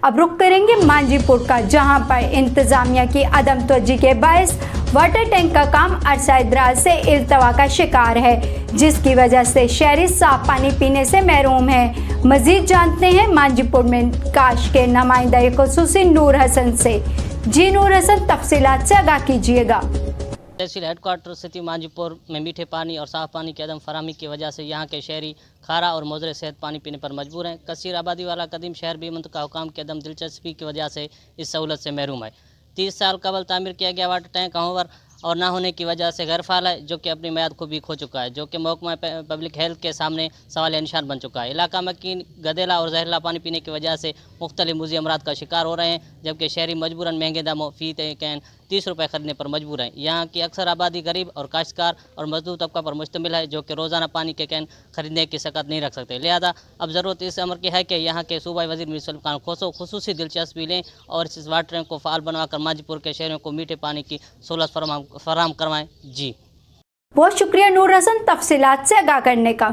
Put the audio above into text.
अब रुख करेंगे मांझीपुर का, जहां पर इंतजामिया की अदम तवज्जो के बायस वाटर टैंक का काम अरसा दराज से इल्तवा का शिकार है, जिसकी वजह से शहरी साफ पानी पीने से महरूम है। मजीद जानते हैं मांझीपुर में काश के नुमाइंदा खुसूसी नूर हसन से। जी नूर हसन, तफसीलात से आगाह कीजिएगा। तहसील हेडक्वार्टर सिटी मांझीपुर में मीठे पानी और साफ़ पानी की अदम फराहमी की वजह से यहाँ के शहरी खारा और मुज़र सेहत पानी पीने पर मजबूर हैं। कसीर आबादी वाला कदीम शहर भी मुंतखब हुकाम की अदम दिलचस्पी की वजह से इस सहूलत से महरूम है। 30 साल कबल तामीर किया गया वाटर टैंक ओवर और ना होने की वजह से गैर फाल है, जो कि अपनी मियाद को भी खो चुका है, जो कि महकमा पब्लिक हेल्थ के सामने सवाल निशान बन चुका है। इलाका मकीन गदेला और जहरीला पानी पीने की वजह से मुख्तलिफ मुज़ी अमराद का शिकार हो रहे हैं, जबकि शहरी मजबूरन महंगे दामों फी कैन 30 रुपये खरीदने पर मजबूर हैं। यहाँ की अक्सर आबादी गरीब और काश्तकार और मजदूर तबका पर मुश्तमिल है, जो कि रोज़ाना पानी के कैन खरीदने की सकत नहीं रख सकते। लिहाजा अब ज़रूरत इस अमर की है कि यहाँ के सूबाई वज़ीर मीर सलीम खान खोसो खुसूसी दिलचस्पी लें और इस वाटर टैंक को फ़ाल बनवाकर मांझीपुर के शहरों को मीठे पानी की सहूलत फराहम करवाएँ। जी बहुत शुक्रिया नूर हसन, तफसीलात से आगाह करने का।